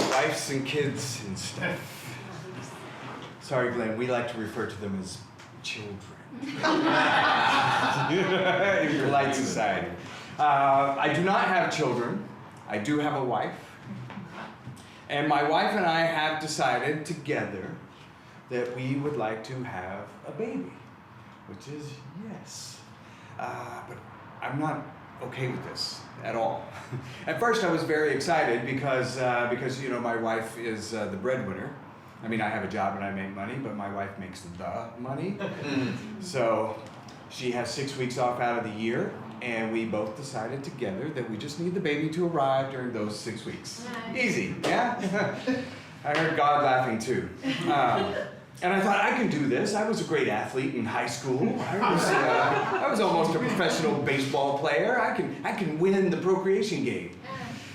Wives and kids and stuff. Sorry, Glenn, we like to refer to them as children. In polite society. I do not have children. I do have a wife. And my wife and I have decided together that we would like to have a baby, which is yes. But I'm not okay with this at all. At first I was very excited because you know, my wife is the breadwinner. I mean, I have a job and I make money, but my wife makes the money. So she has 6 weeks off out of the year, and we both decided together that we just need the baby to arrive during those 6 weeks. Easy, yeah? I heard God laughing too. And I thought, I can do this. I was a great athlete in high school. I was almost a professional baseball player. I can win the procreation game.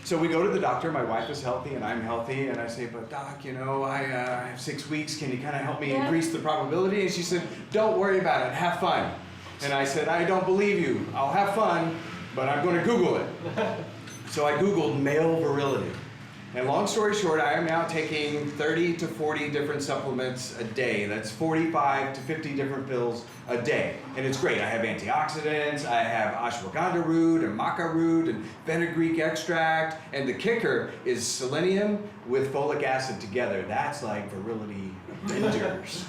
So we go to the doctor. My wife is healthy and I'm healthy, and I say, but doc, you know, I have 6 weeks. Can you kind of help me increase the probability? And she said, don't worry about it. Have fun. And I said, I don't believe you. I'll have fun, but I'm going to Google it. So I Googled male virility. And long story short, I am now taking 30 to 40 different supplements a day. That's 45 to 50 different pills a day. And it's great. I have antioxidants, I have ashwagandha root and maca root and fenugreek extract. And the kicker is selenium with folic acid together. That's like virility Avengers.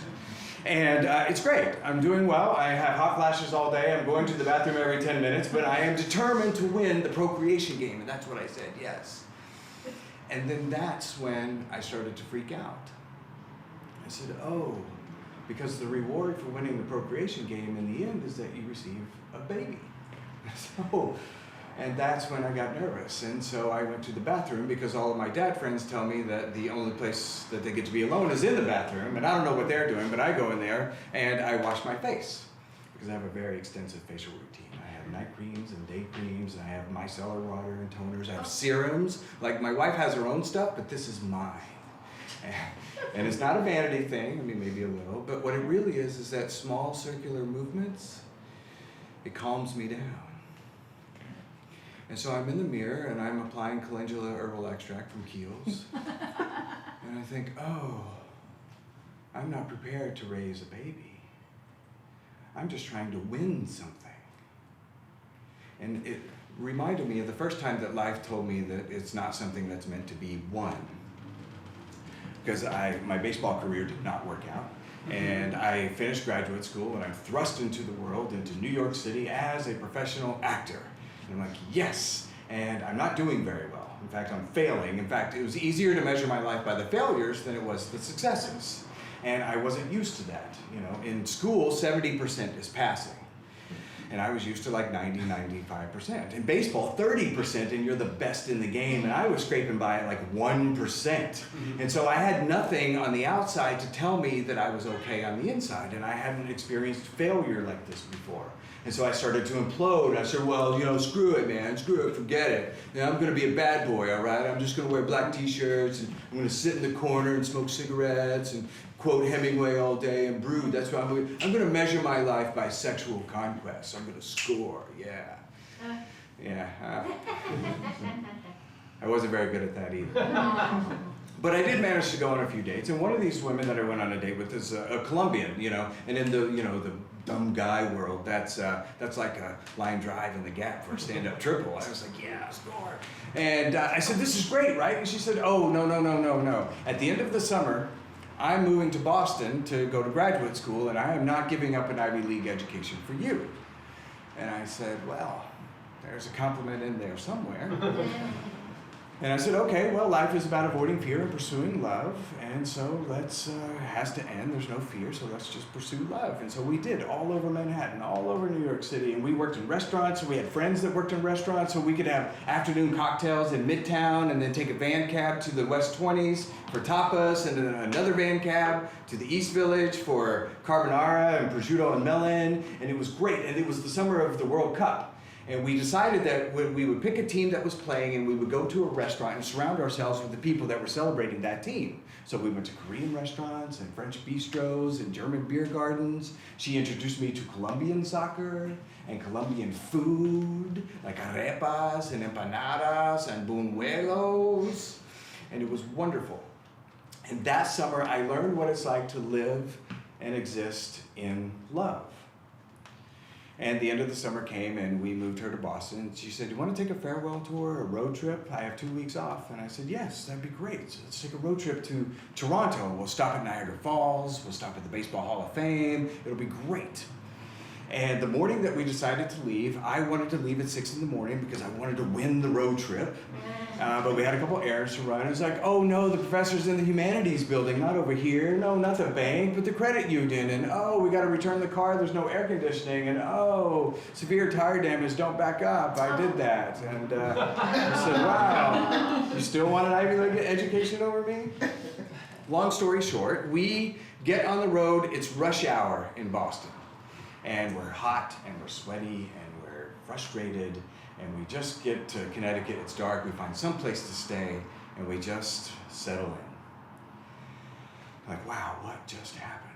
And it's great. I'm doing well. I have hot flashes all day. I'm going to the bathroom every 10 minutes, but I am determined to win the procreation game. And that's what I said, yes. And then that's when I started to freak out. I said, oh, because the reward for winning the procreation game in the end is that you receive a baby. So, and that's when I got nervous. And so I went to the bathroom because all of my dad friends tell me that the only place that they get to be alone is in the bathroom. And I don't know what they're doing, but I go in there and I wash my face because I have a very extensive facial routine. I have night creams and day creams, and I have micellar water and toners. I have serums. Like, my wife has her own stuff, but this is mine. And it's not a vanity thing, I mean, maybe a little, but what it really is that small circular movements, it calms me down. And so I'm in the mirror and I'm applying calendula herbal extract from Kiehl's. And I think, oh, I'm not prepared to raise a baby. I'm just trying to win something. And it reminded me of the first time that life told me that it's not something that's meant to be won. Because my baseball career did not work out. And I finished graduate school and I'm thrust into the world, into New York City as a professional actor. And I'm like, yes, and I'm not doing very well. In fact, I'm failing. In fact, it was easier to measure my life by the failures than it was the successes. And I wasn't used to that. You know, in school, 70% is passing. And I was used to like 90, 95%. In baseball, 30%, and you're the best in the game. And I was scraping by at like 1%. And so I had nothing on the outside to tell me that I was okay on the inside. And I hadn't experienced failure like this before. And so I started to implode. I said, well, you know, screw it, man, screw it, forget it. You know, I'm gonna be a bad boy, all right? I'm just gonna wear black t-shirts, and I'm gonna sit in the corner and smoke cigarettes and quote Hemingway all day and brood. That's what I'm gonna measure my life by sexual conquest. I'm gonna score, yeah. Yeah. I wasn't very good at that either. But I did manage to go on a few dates, and one of these women that I went on a date with is a Colombian, you know, and in the, you know, the dumb guy world, that's like a line drive in the gap for a stand-up triple. I was like, yeah, score. And I said, this is great, right? And she said, oh, no. At the end of the summer, I'm moving to Boston to go to graduate school, and I am not giving up an Ivy League education for you. And I said, well, there's a compliment in there somewhere. And I said, okay, well, life is about avoiding fear and pursuing love, and so let's, has to end, there's no fear, so let's just pursue love. And so we did, all over Manhattan, all over New York City, and we worked in restaurants, and we had friends that worked in restaurants, so we could have afternoon cocktails in Midtown, and then take a van cab to the West 20s for tapas, and then another van cab to the East Village for carbonara and prosciutto and melon, and it was great, and it was the summer of the World Cup. And we decided that we would pick a team that was playing and we would go to a restaurant and surround ourselves with the people that were celebrating that team. So we went to Korean restaurants and French bistros and German beer gardens. She introduced me to Colombian soccer and Colombian food, like arepas and empanadas and buñuelos. And it was wonderful. And that summer I learned what it's like to live and exist in love. And the end of the summer came and we moved her to Boston. And she said, do you want to take a farewell tour, a road trip? I have 2 weeks off. And I said, yes, that'd be great. So let's take a road trip to Toronto. We'll stop at Niagara Falls. We'll stop at the Baseball Hall of Fame. It'll be great. And the morning that we decided to leave, I wanted to leave at 6 in the morning because I wanted to win the road trip. But we had a couple errands to run. It was like, oh no, the professor's in the humanities building, not over here. No, not the bank, but the credit union. And oh, we got to return the car. There's no air conditioning. And oh, severe tire damage. Don't back up. I did that. And I said, wow, you still want an Ivy League education over me? Long story short, we get on the road. It's rush hour in Boston. And we're hot and we're sweaty and we're frustrated and we just get to Connecticut, it's dark, we find some place to stay and we just settle in. Like, wow, what just happened?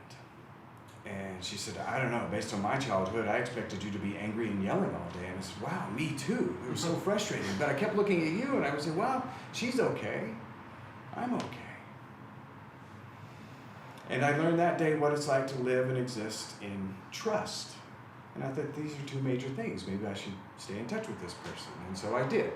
And she said, I don't know, based on my childhood, I expected you to be angry and yelling all day. And I said, wow, me too. It was so frustrating. But I kept looking at you and I would say, well, she's okay, I'm okay. And I learned that day what it's like to live and exist in trust. And I thought these are 2 major things. Maybe I should stay in touch with this person. And so I did.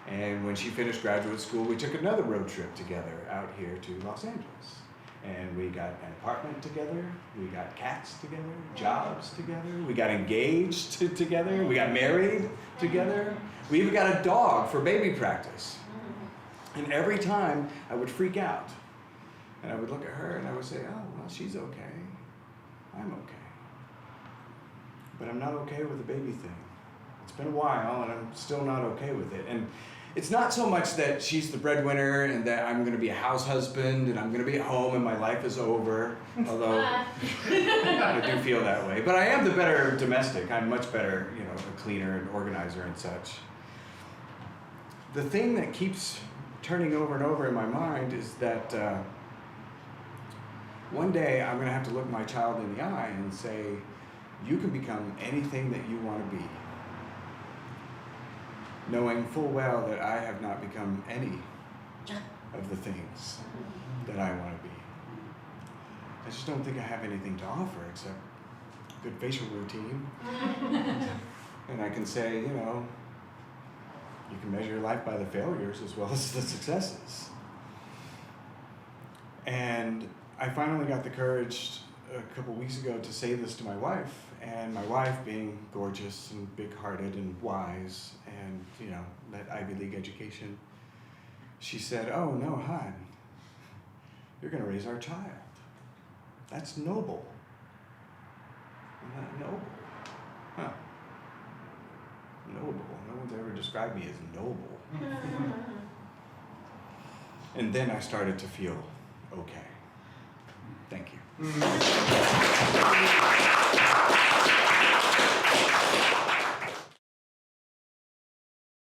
And when she finished graduate school, we took another road trip together out here to Los Angeles. And we got an apartment together. We got cats together, jobs together. We got engaged together. We got married together. We even got a dog for baby practice. And every time I would freak out. And I would look at her and I would say, oh, well, she's okay. I'm okay. But I'm not okay with the baby thing. It's been a while and I'm still not okay with it. And it's not so much that she's the breadwinner and that I'm going to be a house husband and I'm going to be at home and my life is over, although I do feel that way. But I am the better domestic. I'm much better, a cleaner and organizer and such. The thing that keeps turning over and over in my mind is that one day I'm going to have to look my child in the eye and say, you can become anything that you want to be, knowing full well that I have not become any of the things that I want to be. I just don't think I have anything to offer except good facial routine. And I can say, you can measure your life by the failures as well as the successes. And I finally got the courage a couple weeks ago to say this to my wife, and my wife, being gorgeous and big-hearted and wise and, that Ivy League education, she said, oh, no, hon, you're going to raise our child. That's noble. Isn't that noble? Huh. Noble. No one's ever described me as noble. And then I started to feel okay. Thank you.